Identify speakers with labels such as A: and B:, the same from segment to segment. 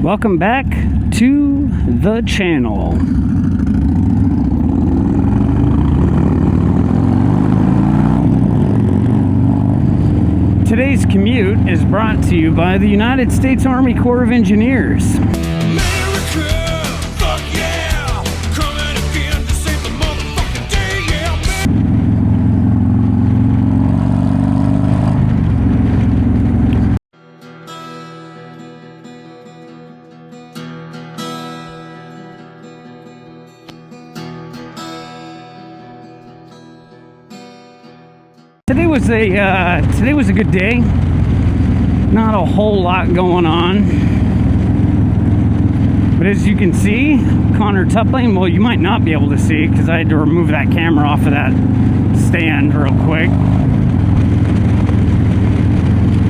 A: Welcome back to the channel. Today's commute is brought to you by the United States Army Corps of Engineers. Today was a good day. Not a whole lot going on, but as you can see, Connor Tupling. Well, you might not be able to see because I had to remove that camera off of that stand real quick.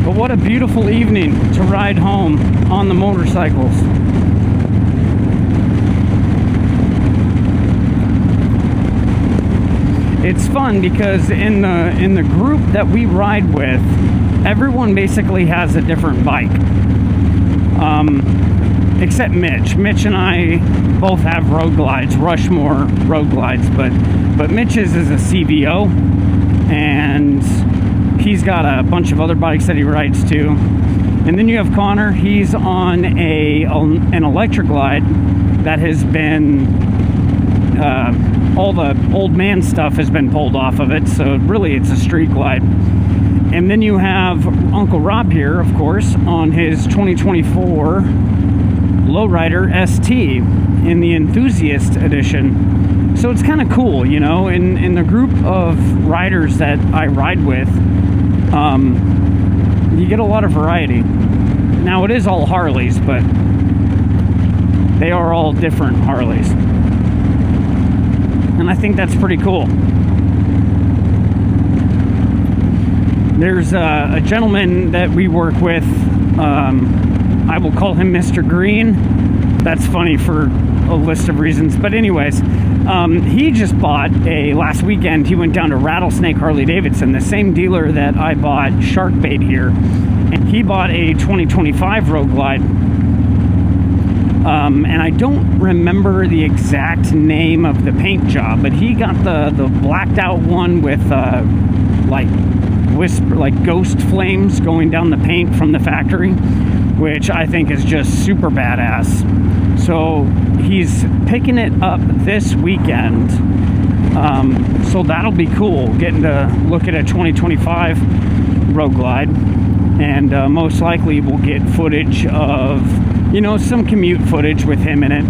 A: But what a beautiful evening to ride home on the motorcycles. It's fun because in the group that we ride with, everyone basically has a different bike. Except Mitch. Mitch and I both have road glides, Rushmore road glides, but Mitch's is a CVO, and he's got a bunch of other bikes that he rides too. And then you have Connor. He's on an electric glide that has been all the old man stuff has been pulled off of it, so really it's a street glide. And then you have Uncle Rob here, of course, on his 2024 Lowrider ST in the Enthusiast Edition. So it's kind of cool, you know, in the group of riders that I ride with, you get a lot of variety. Now it is all Harleys, but they are all different Harleys. And I think that's pretty cool. There's a gentleman that we work with. I will call him Mr. Green. That's funny for a list of reasons. But anyways, he just bought last weekend, he went down to Rattlesnake Harley Davidson, the same dealer that I bought shark bait here. And he bought a 2025 Road Glide. And I don't remember the exact name of the paint job, but he got the blacked out one with like ghost flames going down the paint from the factory, which I think is just super badass. So he's picking it up this weekend. So that'll be cool, getting to look at a 2025 Road Glide, and most likely we'll get footage of, you know, some commute footage with him in it.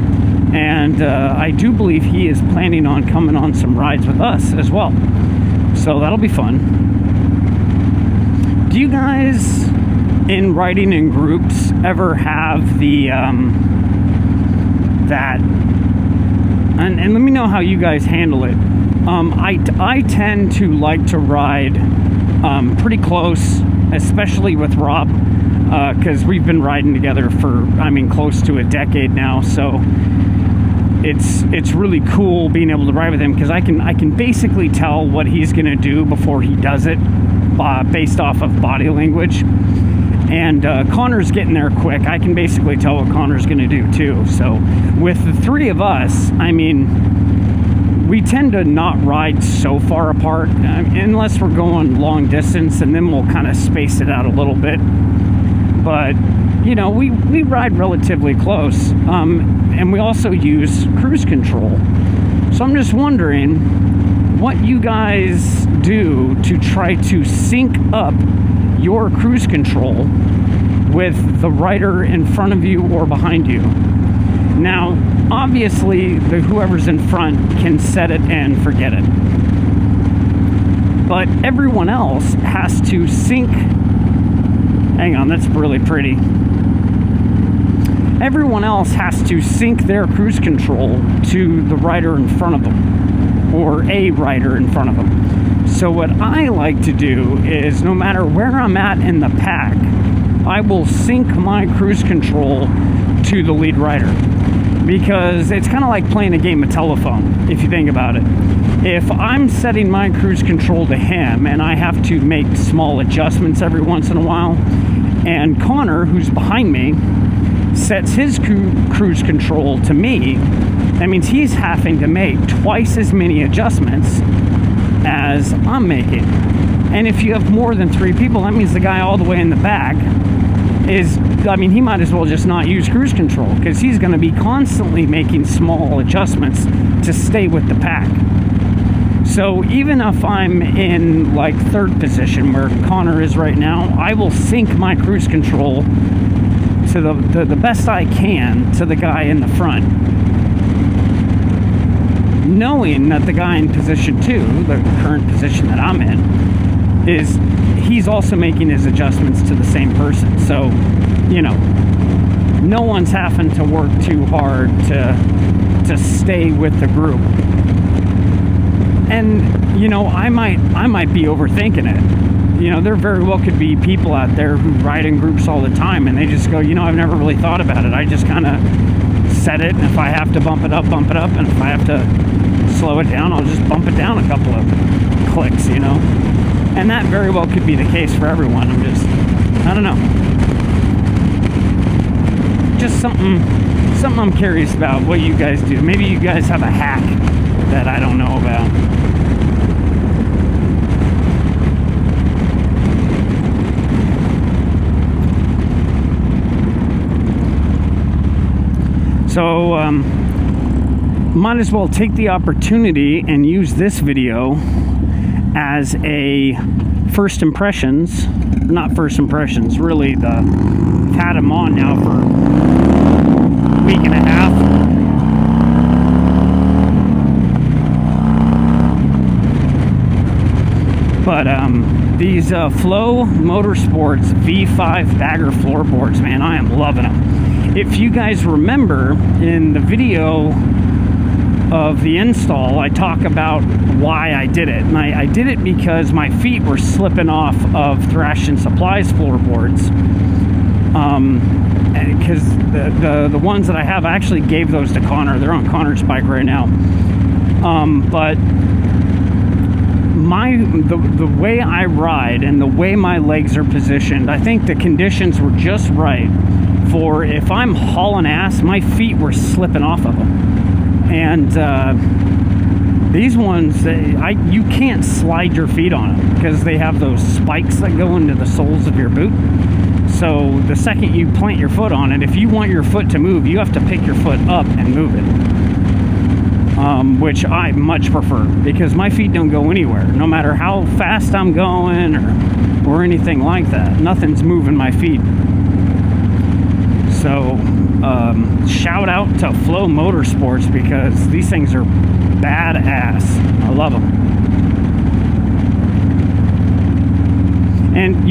A: And I do believe he is planning on coming on some rides with us as well. So that'll be fun. Do you guys, in riding in groups, ever have the, that, and let me know how you guys handle it. I tend to like to ride pretty close, especially with Rob, because we've been riding together for, I mean, close to a decade now. So it's really cool being able to ride with him, because I can basically tell what he's gonna do before he does it, based off of body language. And Connor's getting there quick. I can basically tell what Connor's gonna do too. So with the three of us, I mean, we tend to not ride so far apart unless we're going long distance, and then we'll kind of space it out a little bit. But you know, we ride relatively close, and we also use cruise control. So I'm just wondering what you guys do to try to sync up your cruise control with the rider in front of you or behind you. Now, obviously, whoever's in front can set it and forget it, but everyone else has to sync. Hang on, that's really pretty. Everyone else has to sync their cruise control to the rider in front of them, or a rider in front of them. So what I like to do is, no matter where I'm at in the pack, I will sync my cruise control to the lead rider, because it's kind of like playing a game of telephone, if you think about it. If I'm setting my cruise control to him and I have to make small adjustments every once in a while, and Connor, who's behind me, sets his cruise control to me, that means he's having to make twice as many adjustments as I'm making. And if you have more than 3 people, that means the guy all the way in the back he might as well just not use cruise control, because he's going to be constantly making small adjustments to stay with the pack. So even if I'm in like 3rd position where Connor is right now, I will sync my cruise control to the best I can to the guy in the front, knowing that the guy in position 2, the current position that I'm in, he's also making his adjustments to the same person. So, no one's having to work too hard to stay with the group. And I might be overthinking it. There very well could be people out there who ride in groups all the time, and they just go, I've never really thought about it. I just kind of set it, and if I have to bump it up, and if I have to slow it down, I'll just bump it down a couple of clicks, And that very well could be the case for everyone. I don't know. Just something I'm curious about what you guys do. Maybe you guys have a hack that I don't know about. So, might as well take the opportunity and use this video as a first impressions, not first impressions, really I've had them on now for a week and a half. But these Flow Motorsports V5 bagger floorboards, man, I am loving them. If you guys remember in the video of the install, I talk about why I did it. And I did it because my feet were slipping off of Thrash and Supply's floorboards. Because the ones that I have, I actually gave those to Connor. They're on Connor's bike right now. But the way I ride and the way my legs are positioned, I think the conditions were just right for if I'm hauling ass, my feet were slipping off of them. And these ones, you can't slide your feet on them because they have those spikes that go into the soles of your boot. So the second you plant your foot on it, if you want your foot to move, you have to pick your foot up and move it. Which I much prefer, because my feet don't go anywhere. No matter how fast I'm going or anything like that, nothing's moving my feet. So shout out to Flow Motorsports, because these things are badass. I love them. And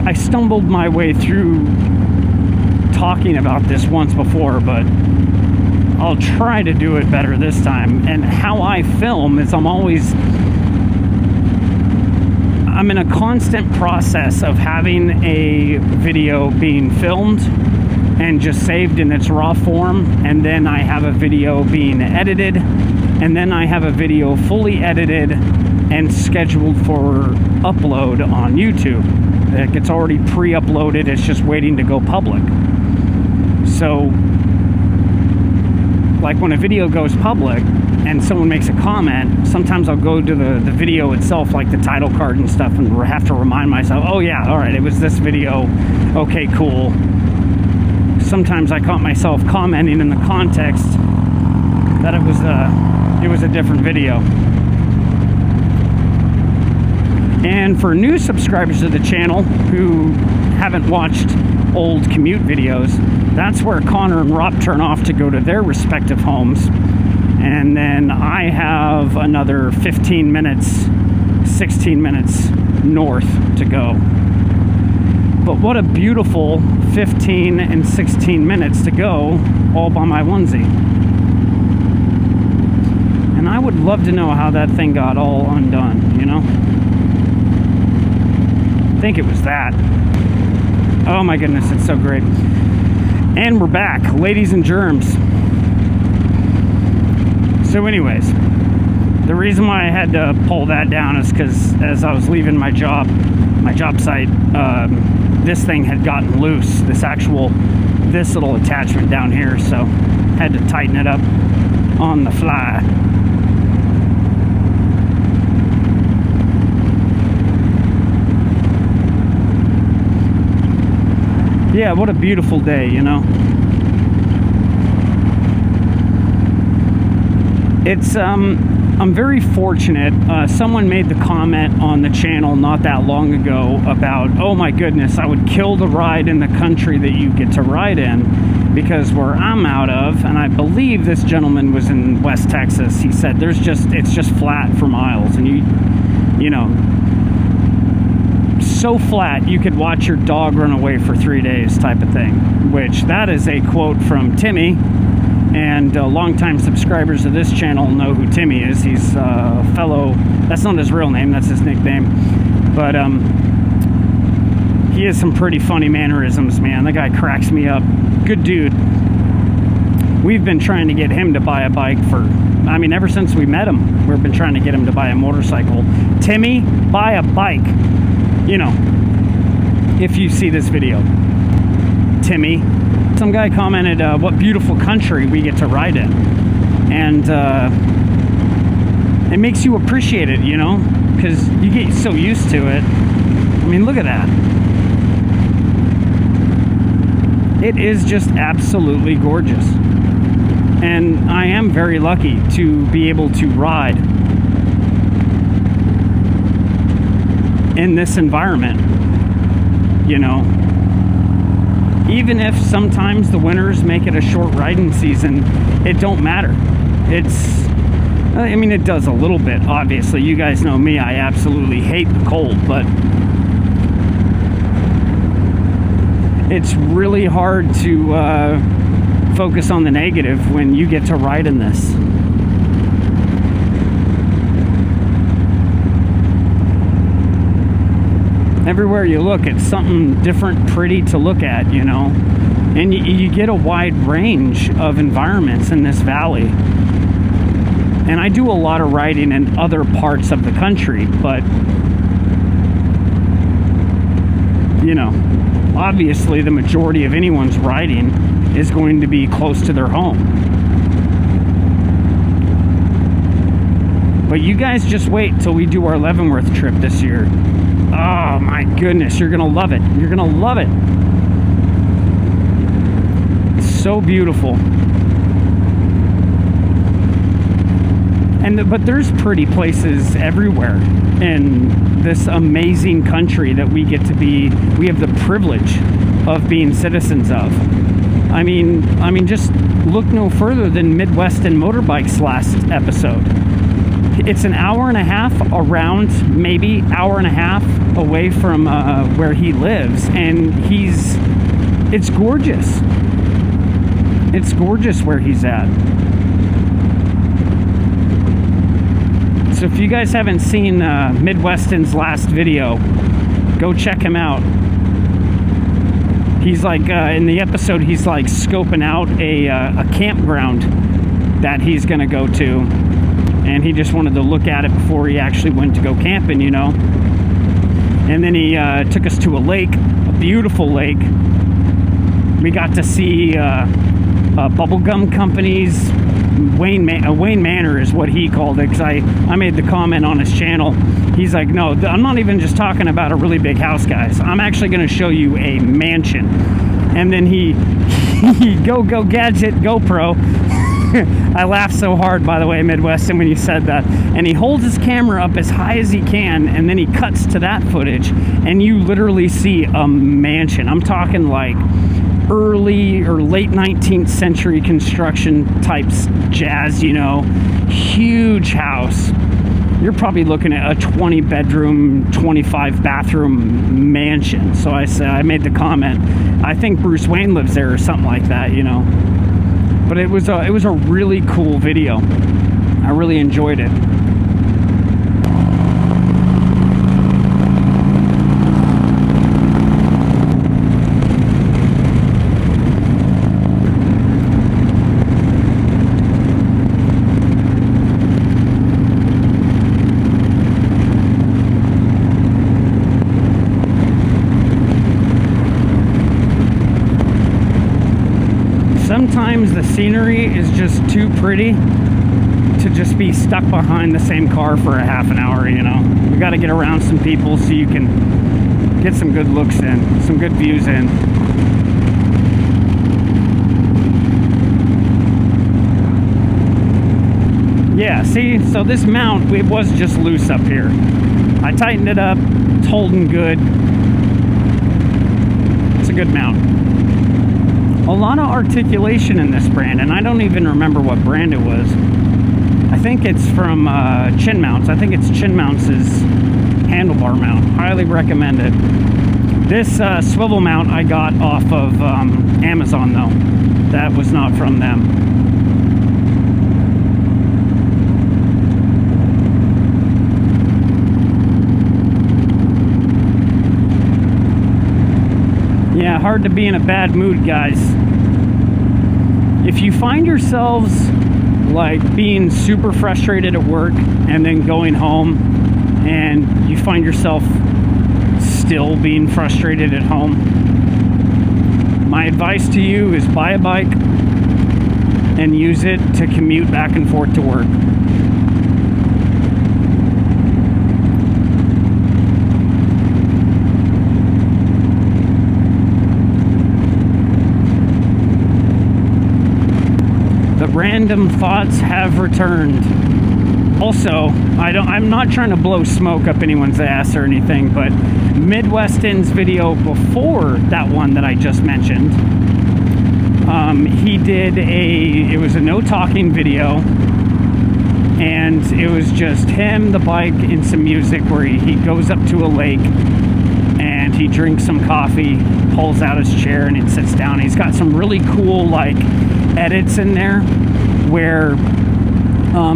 A: I stumbled my way through talking about this once before, but I'll try to do it better this time. And how I film is I'm in a constant process of having a video being filmed and just saved in its raw form, and then I have a video being edited, and then I have a video fully edited and scheduled for upload on YouTube. It's already pre-uploaded, it's just waiting to go public. So like when a video goes public and someone makes a comment, sometimes I'll go to the video itself, like the title card and stuff, and have to remind myself, oh yeah, all right, it was this video, okay, cool. Sometimes I caught myself commenting in the context that it was a different video. And for new subscribers to the channel who haven't watched old commute videos, that's where Connor and Rob turn off to go to their respective homes. And then I have another 15 minutes, 16 minutes north to go. But what a beautiful 15 and 16 minutes to go all by my onesie. And I would love to know how that thing got all undone, you know? I think it was that. Oh my goodness, it's so great. And we're back, ladies and germs. So anyways, the reason why I had to pull that down is because as I was leaving my job site, this thing had gotten loose, this little attachment down here, so had to tighten it up on the fly. Yeah, what a beautiful day, you know. It's I'm very fortunate. Someone made the comment on the channel not that long ago about, oh my goodness, I would kill to ride in the country that you get to ride in, because where I'm out of, and I believe this gentleman was in West Texas, he said it's just flat for miles, and you know, so flat you could watch your dog run away for 3 days type of thing, which that is a quote from Timmy. And longtime subscribers of this channel know who Timmy is. He's a fellow, that's not his real name, that's his nickname. But he has some pretty funny mannerisms, man. The guy cracks me up. Good dude. We've been trying to get him to buy a bike ever since we met him. We've been trying to get him to buy a motorcycle. Timmy, buy a bike. You know, if you see this video. Timmy. Some guy commented, what beautiful country we get to ride in. And it makes you appreciate it, you know, because you get so used to it. I mean, look at that. It is just absolutely gorgeous. And I am very lucky to be able to ride in this environment, you know. Even if sometimes the winters make it a short riding season, it don't matter. It does a little bit, obviously. You guys know me, I absolutely hate the cold, but it's really hard to focus on the negative when you get to ride in this. Everywhere you look, it's something different, pretty to look at, you know. And you get a wide range of environments in this valley. And I do a lot of riding in other parts of the country, but, you know, obviously the majority of anyone's riding is going to be close to their home. But you guys just wait till we do our Leavenworth trip this year. Oh my goodness, you're gonna love it. You're gonna love it. It's so beautiful. But there's pretty places everywhere in this amazing country that we have the privilege of being citizens of. I mean, just look no further than Midwest and Motorbikes last episode. It's an hour and a half around, maybe hour and a half away from where he lives, and it's gorgeous. It's gorgeous where he's at. So if you guys haven't seen Midweston's last video, go check him out. He's like, in the episode, he's like scoping out a campground that he's gonna go to. And he just wanted to look at it before he actually went to go camping, you know. And then he took us to a lake, a beautiful lake. We got to see bubblegum companies. Wayne Manor is what he called it, because I made the comment on his channel. He's like, no, I'm not even just talking about a really big house, guys. I'm actually going to show you a mansion. And then he go gadget GoPro. I laughed so hard, by the way, Midwestern, when you said that. And he holds his camera up as high as he can, and then he cuts to that footage, and you literally see a mansion. I'm talking like early or late 19th century construction types jazz, you know. Huge house. You're probably looking at a 20 bedroom, 25 bathroom mansion. So I made the comment, I think Bruce Wayne lives there or something like that, you know. But it was a really cool video. I really enjoyed it. sometimes the scenery is just too pretty to just be stuck behind the same car for a half an hour, you know. You got to get around some people so you can get some good looks in, some good views in. Yeah, see, so this mount, it was just loose up here. I tightened it up, it's holding good. It's a good mount. A lot of articulation in this brand, and I don't even remember what brand it was. I think it's from Chin Mounts. I think it's Chin Mounts' handlebar mount. Highly recommend it. This swivel mount I got off of Amazon, though. That was not from them. Yeah, hard to be in a bad mood, guys. If you find yourselves like being super frustrated at work and then going home and you find yourself still being frustrated at home, my advice to you is buy a bike and use it to commute back and forth to work. Random thoughts have returned. Also, I'm not trying to blow smoke up anyone's ass or anything, but Midweston's video before that one that I just mentioned, he did it was a no talking video, and it was just him, the bike, and some music where he goes up to a lake and he drinks some coffee, pulls out his chair, and it sits down. He's got some really cool like edits in there where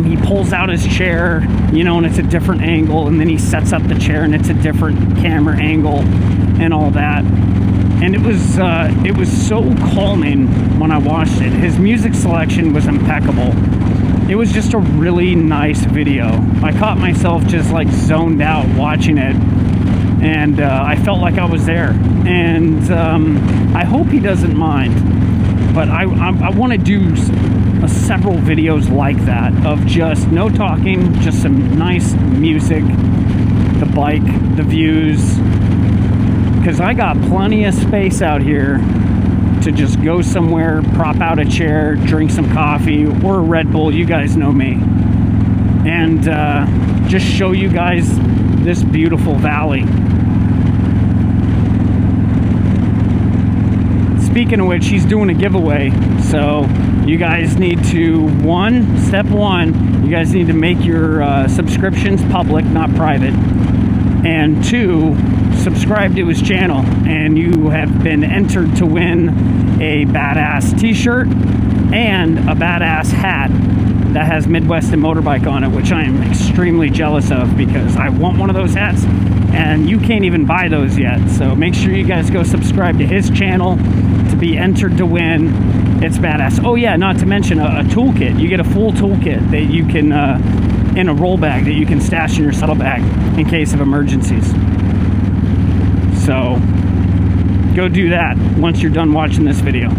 A: he pulls out his chair, you know, and it's a different angle, and then he sets up the chair and it's a different camera angle and all that. And it was so calming when I watched it. His music selection was impeccable. It was just a really nice video. I caught myself just like zoned out watching it, and I felt like I was there. And I hope he doesn't mind. But I want to do several videos like that of just no talking, just some nice music, the bike, the views, because I got plenty of space out here to just go somewhere, prop out a chair, drink some coffee or a Red Bull, you guys know me, and just show you guys this beautiful valley. Speaking of which, he's doing a giveaway, so you guys need to, step one, you guys need to make your subscriptions public, not private, and 2, subscribe to his channel, and you have been entered to win a badass t-shirt and a badass hat that has Midweston Motorbike on it, which I am extremely jealous of because I want one of those hats, and you can't even buy those yet. So make sure you guys go subscribe to his channel to be entered to win. It's badass. Oh yeah, not to mention a toolkit. You get a full toolkit that you can in a roll bag that you can stash in your saddlebag in case of emergencies. So go do that once you're done watching this video.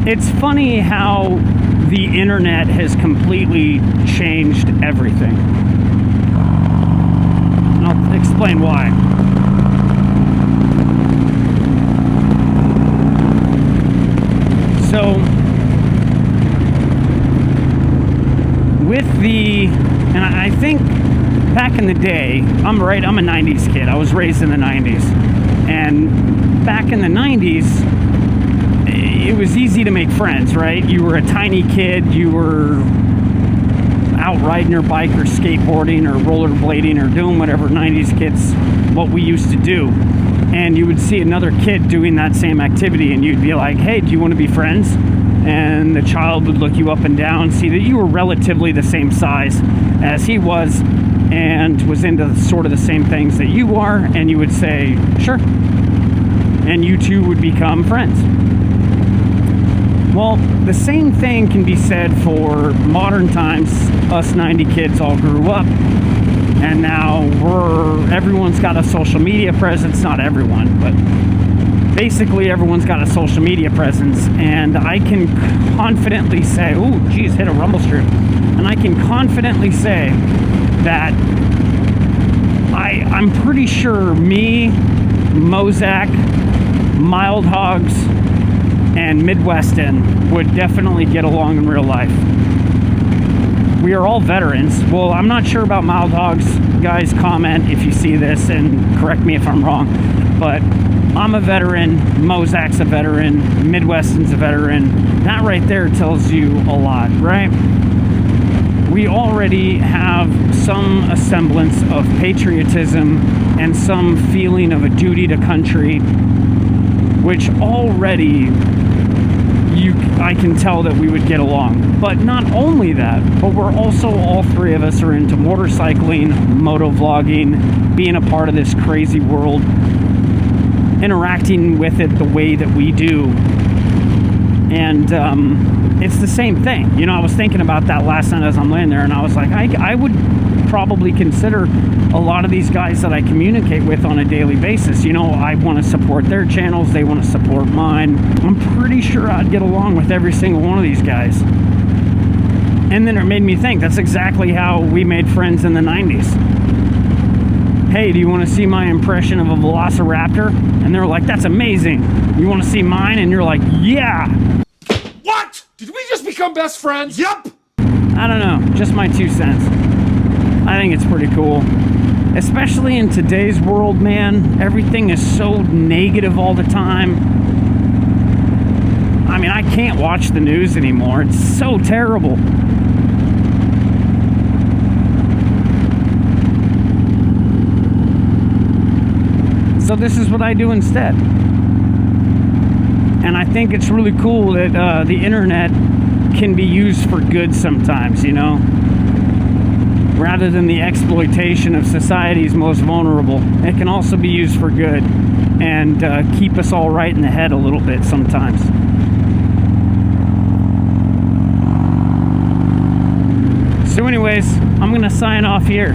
A: It's funny how the internet has completely changed everything. And I'll explain why. So, with and I think back in the day, I'm a 90s kid. I was raised in the 90s. And back in the 90s, it was easy to make friends, right? You were a tiny kid, you were out riding your bike or skateboarding or rollerblading or doing whatever 90s kids, what we used to do. And you would see another kid doing that same activity and you'd be like, hey, do you want to be friends? And the child would look you up and down, see that you were relatively the same size as he was and was into sort of the same things that you are, and you would say, sure. and you two would become friends. Well, the same thing can be said for modern times. Us 90 kids all grew up, and now everyone's got a social media presence. Not everyone, but basically everyone's got a social media presence, and I can confidently say, oh geez, hit a rumble strip, and I can confidently say that I'm pretty sure me, Mozak, Mild Hogs, and Midweston would definitely get along in real life. We are all veterans. Well, I'm not sure about Mild Hogs. Guys, comment if you see this and correct me if I'm wrong. But I'm a veteran, Mozak's a veteran, Midweston's a veteran. That right there tells you a lot, right? We already have some semblance of patriotism and some feeling of a duty to country, which already I can tell that we would get along. But not only that, but we're also, all three of us are into motorcycling, motovlogging, being a part of this crazy world, interacting with it the way that we do. And it's the same thing. You know, I was thinking about that last night as I'm laying there, and I was like, I would probably consider a lot of these guys that I communicate with on a daily basis. You know, I want to support their channels, they want to support mine. I'm pretty sure I'd get along with every single one of these guys. And then it made me think, that's exactly how we made friends in the 90s. Hey, do you want to see my impression of a velociraptor? And they're like, that's amazing. You want to see mine? And you're like, yeah.
B: What? Did we just become best friends? Yup.
A: I don't know, just my 2 cents. I think it's pretty cool. Especially in today's world, man. Everything is so negative all the time. I mean, I can't watch the news anymore. It's so terrible. So this is what I do instead. And I think it's really cool that the internet can be used for good sometimes, you know? Rather than the exploitation of society's most vulnerable. It can also be used for good and keep us all right in the head a little bit sometimes. So anyways, I'm gonna sign off here.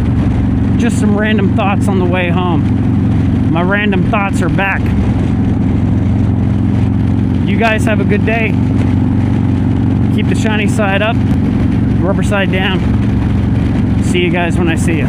A: Just some random thoughts on the way home. My random thoughts are back. You guys have a good day. Keep the shiny side up, rubber side down. See you guys when I see you.